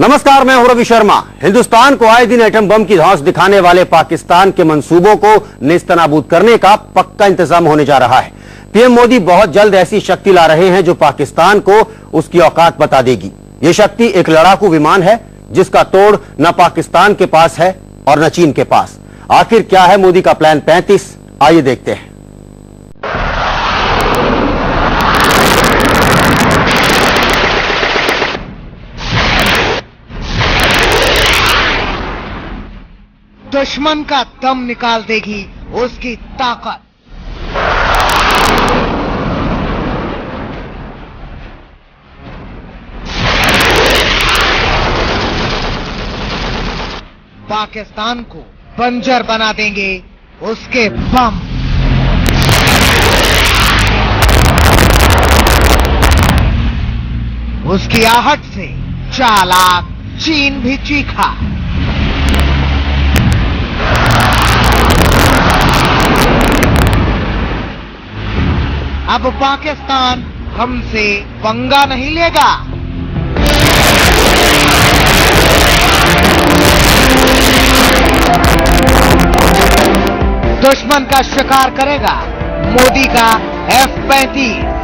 नमस्कार, मैं हूं रवि शर्मा। हिंदुस्तान को आए दिन एटम बम की धौंस दिखाने वाले पाकिस्तान के मंसूबों को नेस्तनाबूद करने का पक्का इंतजाम होने जा रहा है। पीएम मोदी बहुत जल्द ऐसी शक्ति ला रहे हैं जो पाकिस्तान को उसकी औकात बता देगी। ये शक्ति एक लड़ाकू विमान है जिसका तोड़ न पाकिस्तान के पास है और न चीन के पास। आखिर क्या है मोदी का प्लान 35? आइए देखते हैं। दुश्मन का दम निकाल देगी उसकी ताकत। पाकिस्तान को बंजर बना देंगे उसके बम। उसकी आहट से चालाक चीन भी चीखा। अब पाकिस्तान हमसे पंगा नहीं लेगा। दुश्मन का शिकार करेगा मोदी का F-35।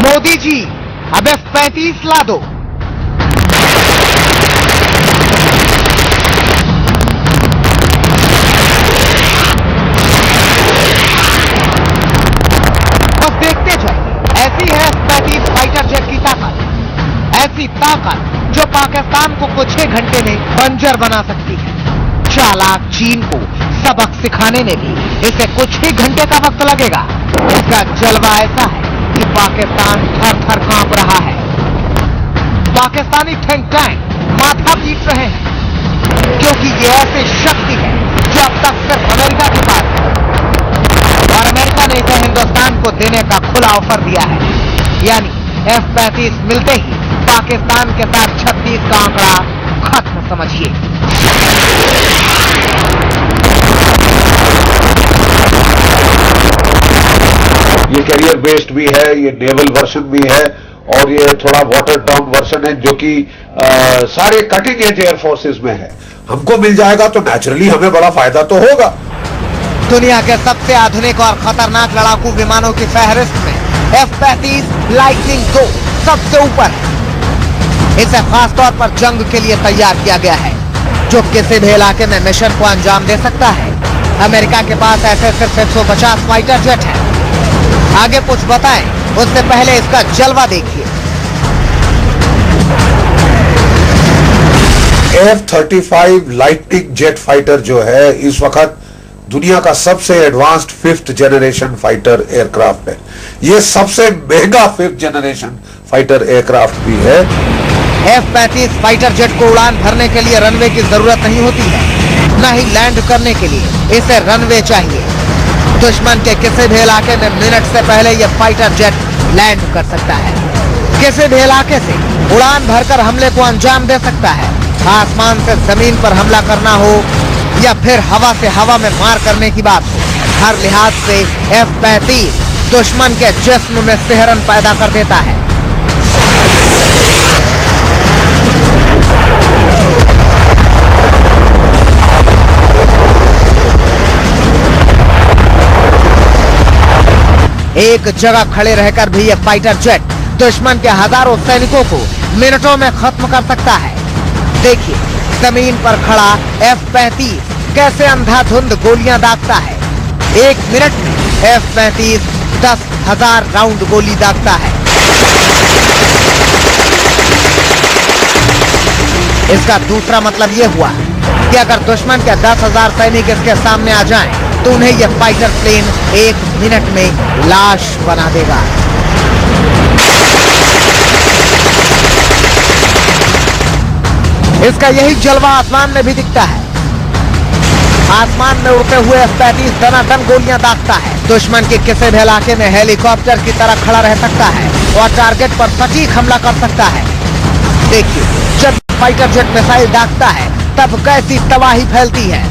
मोदी जी अब F-35 ला दो। देखते जाइए, ऐसी है F-35 फाइटर जेट की ताकत। ऐसी ताकत जो पाकिस्तान को कुछ ही घंटे में बंजर बना सकती है। चालाक चीन को सबक सिखाने में भी इसे कुछ ही घंटे का वक्त लगेगा। इसका जलवा ऐसा है कि पाकिस्तान थर थर कांप रहा है। पाकिस्तानी थिंक टैंक माथा पीट रहे हैं क्योंकि ये ऐसी शक्ति है जो अब तक सिर्फ अमेरिका के पास है और अमेरिका ने इसे हिंदुस्तान को देने का खुला ऑफर दिया है। यानी F-35 मिलते ही पाकिस्तान के साथ 36 का आंकड़ा खत्म समझिए। ये कैरियर बेस्ड भी है, ये नेवल वर्जन भी है और ये थोड़ा वाटर डाउन वर्जन है जो कि सारे कटिंग एज एयर फोर्सेस में है। हमको मिल जाएगा तो नेचुरली हमें बड़ा फायदा तो होगा। दुनिया के सबसे आधुनिक और खतरनाक लड़ाकू विमानों की फहरिस्त में F-35 लाइटनिंग 2 सबसे ऊपर है। इसे खास तौर पर जंग के लिए तैयार किया गया है जो किसी भी इलाके में मिशन को अंजाम दे सकता है। अमेरिका के पास ऐसे सिर्फ 150 फाइटर जेट है। आगे कुछ बताएं उससे पहले इसका जलवा देखिए। F-35 लाइटनिंग जेट फाइटर जो है इस वक्त दुनिया का सबसे advanced 5th generation fighter aircraft है। यह सबसे महंगा 5th जनरेशन फाइटर एयरक्राफ्ट भी है। F-35 फाइटर जेट को उड़ान भरने के लिए रनवे की जरूरत नहीं होती है, न ही लैंड करने के लिए इसे रनवे चाहिए। दुश्मन के किसी भी इलाके में मिनट से पहले यह फाइटर जेट लैंड कर सकता है। किसी भी इलाके से उड़ान भरकर हमले को अंजाम दे सकता है। आसमान से जमीन पर हमला करना हो या फिर हवा से हवा में मार करने की बात हो, हर लिहाज से F-35 दुश्मन के जिस्म में सिहरन पैदा कर देता है। एक जगह खड़े रहकर भी यह फाइटर जेट दुश्मन के हजारों सैनिकों को मिनटों में खत्म कर सकता है। देखिए जमीन पर खड़ा F-35 कैसे अंधाधुंध गोलियां दागता है। एक मिनट में F-35 10,000 राउंड गोली दागता है। इसका दूसरा मतलब यह हुआ कि अगर दुश्मन के 10,000 सैनिक इसके सामने आ जाएं, तो उन्हें यह फाइटर प्लेन 1 मिनट में लाश बना देगा। इसका यही जलवा आसमान में भी दिखता है। आसमान में उड़ते हुए F-35 दनादन गोलियां दागता है। दुश्मन के किसी भी इलाके में हेलीकॉप्टर की तरह खड़ा रह सकता है और टारगेट पर सटीक हमला कर सकता है। देखिए, जब फाइटर जेट मिसाइल दागता है तब कैसी तबाही फैलती है।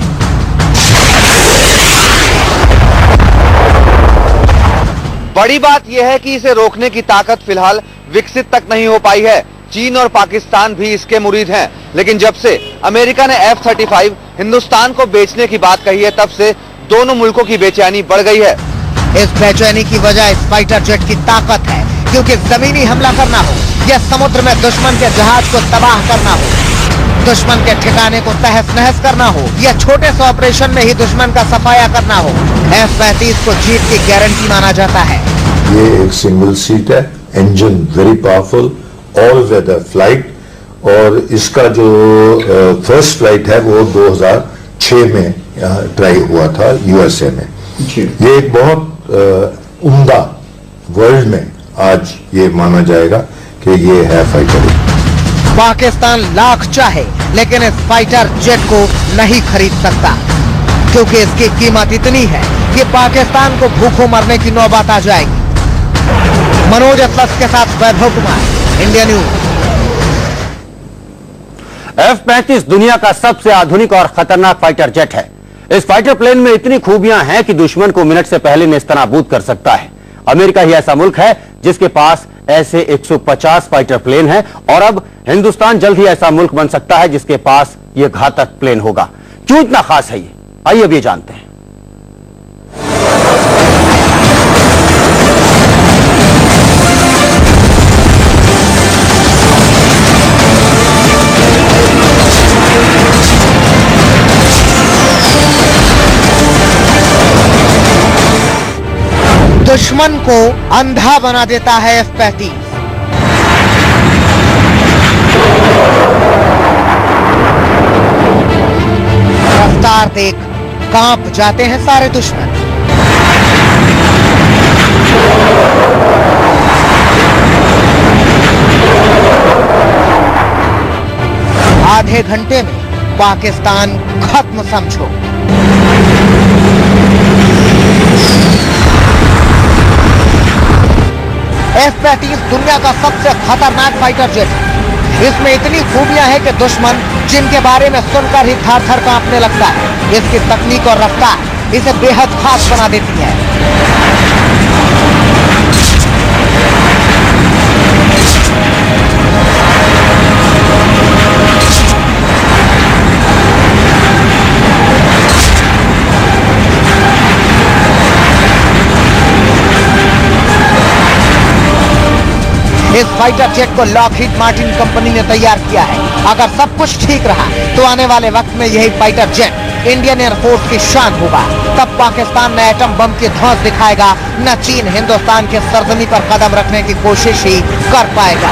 बड़ी बात यह है कि इसे रोकने की ताकत फिलहाल विकसित तक नहीं हो पाई है। चीन और पाकिस्तान भी इसके मुरीद हैं, लेकिन जब से अमेरिका ने F-35 हिंदुस्तान को बेचने की बात कही है, तब से दोनों मुल्कों की बेचैनी बढ़ गई है। इस बेचैनी की वजह इस फाइटर जेट की ताकत है, क्योंकि जमीनी हमला करना हो या समुद्र में दुश्मन के जहाज को तबाह करना हो, दुश्मन के ठिकाने को तहस नहस करना हो या छोटे से ऑपरेशन में ही दुश्मन का सफाया करना हो, F-35 को जीत की गारंटी माना जाता है। ये एक सिंगल सीट है, engine very powerful, all weather flight, और इसका जो फर्स्ट फ्लाइट है वो 2006 में ट्राई हुआ था USA में। ये एक बहुत उम्दा, वर्ल्ड में आज ये माना जाएगा कि ये है फाइटर। पाकिस्तान लाख चाहे लेकिन इस फाइटर जेट को नहीं खरीद सकता, क्योंकि इसकी कीमत इतनी है कि पाकिस्तान को भूखों मरने की नौबत आ जाएगी। मनोज अतलस के साथ Vaibhav Kumar, India news. F-35 दुनिया का सबसे आधुनिक और खतरनाक फाइटर जेट है। इस फाइटर प्लेन में इतनी खूबियां हैं कि दुश्मन को मिनट से पहले नेस्तनाबूद कर सकता है। अमेरिका ही ऐसा मुल्क है जिसके पास ऐसे 150 फाइटर प्लेन हैं, और अब हिंदुस्तान जल्द ही ऐसा मुल्क बन सकता है जिसके पास यह घातक प्लेन होगा। क्यों इतना खास है ये, आइए अब ये जानते हैं। दुश्मन को अंधा बना देता है F-35। रफ्तार देख कांप जाते हैं सारे दुश्मन। आधे घंटे में पाकिस्तान खत्म समझो। F-35 दुनिया का सबसे खतरनाक फाइटर जेट है। इसमें इतनी खूबियां हैं कि दुश्मन जिनके बारे में सुनकर ही थर थर कांपने लगता है। इसकी तकनीक और रफ्तार इसे बेहद खास बना देती है। इस फाइटर जेट को लॉकहीड मार्टिन कंपनी ने तैयार किया है। अगर सब कुछ ठीक रहा तो आने वाले वक्त में यही फाइटर जेट इंडियन एयरफोर्स की शान होगा। तब पाकिस्तान न एटम बम की धौंस दिखाएगा, न चीन हिंदुस्तान के सरजमी पर कदम रखने की कोशिश ही कर पाएगा।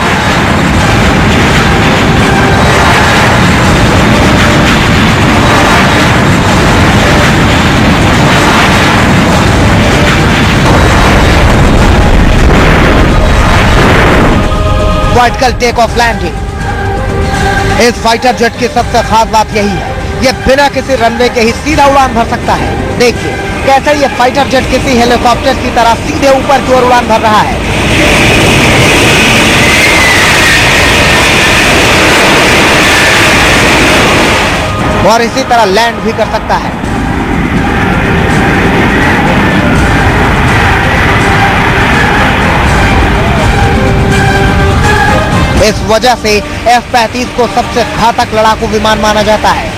Vertical take off landing. इस फाइटर जेट की सबसे खास बात यही है, यह बिना किसी रनवे के ही सीधा उड़ान भर सकता है। देखिए कैसे यह फाइटर जेट किसी हेलीकॉप्टर की तरह सीधे ऊपर की ओर उड़ान भर रहा है। और इसी तरह लैंड भी कर सकता है। इस वजह से F-35 को सबसे घातक लड़ाकू विमान माना जाता है।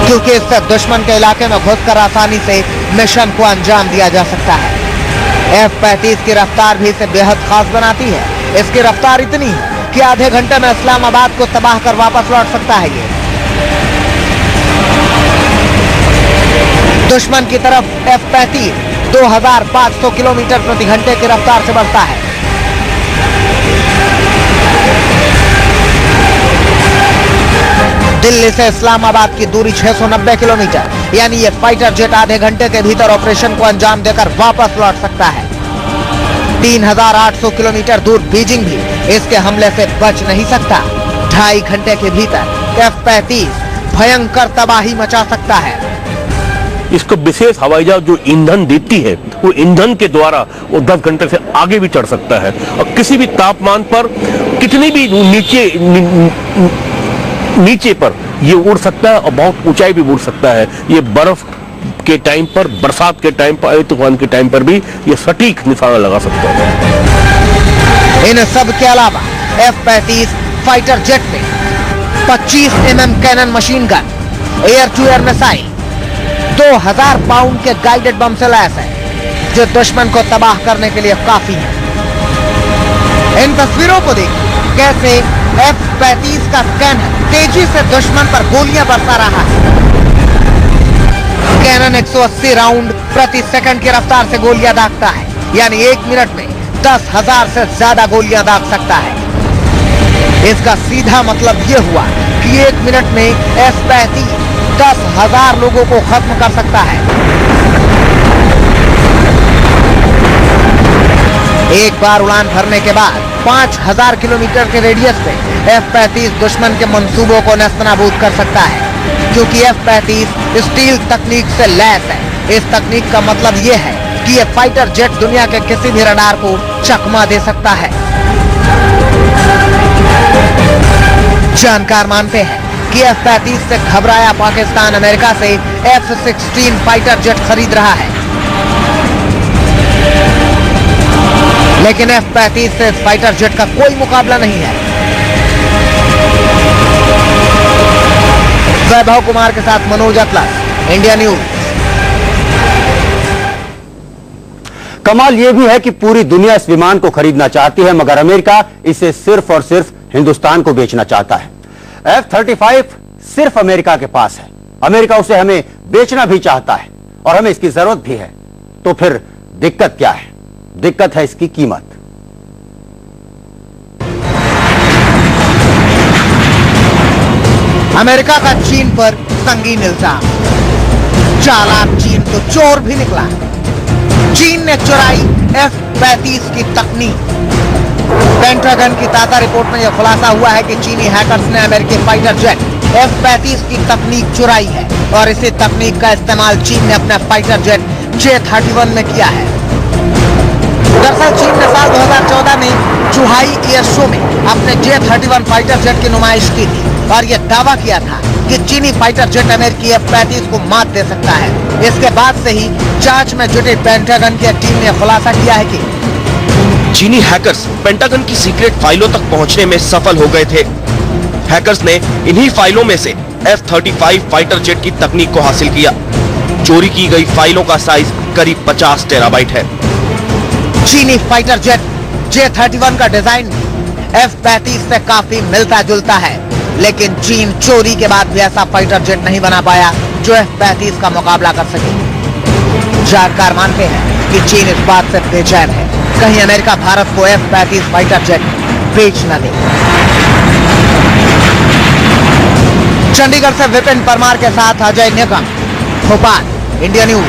क्योंकि इससे दुश्मन के इलाके में घुसकर आसानी से मिशन को अंजाम दिया जा सकता है। F-35 की रफ्तार भी इसे बेहद खास बनाती है। इसकी रफ्तार इतनी है कि आधे घंटे में इस्लामाबाद को तबाह कर वापस लौट सकता है। ये दुश्मन की तरफ F-35 2500 किलोमीटर प्रति घंटे की रफ्तार से बढ़ता है। दिल्ली से इस्लामाबाद की दूरी 690 किलोमीटर, यानी ये फाइटर जेट आधे घंटे के भीतर ऑपरेशन को अंजाम देकर वापस लौट सकता है। 3800 किलोमीटर दूर बीजिंग भी इसके हमले से बच नहीं सकता। 2.5 घंटे के भीतर F-35 भयंकर तबाही मचा सकता है। इसको विशेष हवाई जहाज जो ईंधन देती है, वो ईंधन के द्वारा वो 10 घंटे से आगे भी चढ़ सकता है और किसी भी तापमान पर कितनी भी नीचे पर ये उड़ सकता है और बहुत ऊंचाई भी उड़ सकता है। ये बर्फ के टाइम पर, बरसात के टाइम पर, तूफान के टाइम पर भी ये सटीक निशाना लगा सकता है। इन सब के अलावा F-35 फाइटर जेट में 25 mm cannon machine gun, air to air missile, 2000 pound के गाइडेड बम से लैस है, जो दुश्मन को तबाह करने के लिए काफी है। इन तस्वीरों को देखिए कैसे F-35 का कैनन तेजी से दुश्मन पर गोलियां बरसा रहा है। कैनन 180 राउंड प्रति सेकंड की रफ्तार से गोलियां दागता है, यानी 1 मिनट में 10,000 से ज्यादा गोलियां दाग सकता है। इसका सीधा मतलब यह हुआ कि 1 मिनट में F-35 10,000 लोगों को खत्म कर सकता है। एक बार उड़ान भरने के बाद 5,000 किलोमीटर के रेडियस में F-35 दुश्मन के मंसूबों को नेस्तनाबूद कर सकता है, क्योंकि F-35 स्टील तकनीक से लैस है। इस तकनीक का मतलब यह है कि यह फाइटर जेट दुनिया के किसी भी रडार को चकमा दे सकता है। जानकार मानते हैं कि F-35 से घबराया पाकिस्तान अमेरिका से F-16 फाइटर जेट खरीद रहा है, लेकिन F-35 से फाइटर जेट का कोई मुकाबला नहीं है। वैभव कुमार के साथ मनोज अतलस, इंडिया न्यूज। कमाल यह भी है कि पूरी दुनिया इस विमान को खरीदना चाहती है, मगर अमेरिका इसे सिर्फ और सिर्फ हिंदुस्तान को बेचना चाहता है। F-35 सिर्फ अमेरिका के पास है, अमेरिका उसे हमें बेचना भी चाहता है और हमें इसकी जरूरत भी है। तो फिर दिक्कत क्या है? दिक्कत है इसकी कीमत। अमेरिका का चीन पर संगीन इल्जाम। चालाक चीन तो चोर भी निकला। चीन ने चुराई F-35 की तकनीक। पेंटागन की ताजा रिपोर्ट में यह खुलासा हुआ है कि चीनी हैकर्स ने अमेरिकी फाइटर जेट F-35 की तकनीक चुराई है और इसी तकनीक का इस्तेमाल चीन ने अपने फाइटर जेट J-31 में किया है। दरअसल चीन ने साल 2014 में चुहाई एयर शो में अपने J-31 फाइटर जेट की नुमाइश की थी और यह दावा किया था कि चीनी फाइटर जेट अमेरिकी F-35 को मात दे सकता है। इसके बाद से ही जांच में जुटी पेंटागन की टीम ने खुलासा किया है कि चीनी हैकर्स पेंटागन की सीक्रेट फाइलों तक पहुंचने में सफल हो गए थे। हैकर्स ने इन्हीं फाइलों में से F-35 फाइटर जेट की तकनीक को हासिल किया। चोरी की गई फाइलों का साइज करीब 50 टेराबाइट है। चीनी फाइटर जेट J-31 का डिजाइन F-35 से काफी मिलता जुलता है, लेकिन चीन चोरी के बाद भी ऐसा फाइटर जेट नहीं बना पाया जो F-35 का मुकाबला कर सके। जानकार मानते हैं कि चीन इस बात से बेचैन है कहीं अमेरिका भारत को F-35 फाइटर जेट बेच न दे। चंडीगढ़ से विपिन परमार के साथ अजय निगम, भोपाल, इंडिया न्यूज।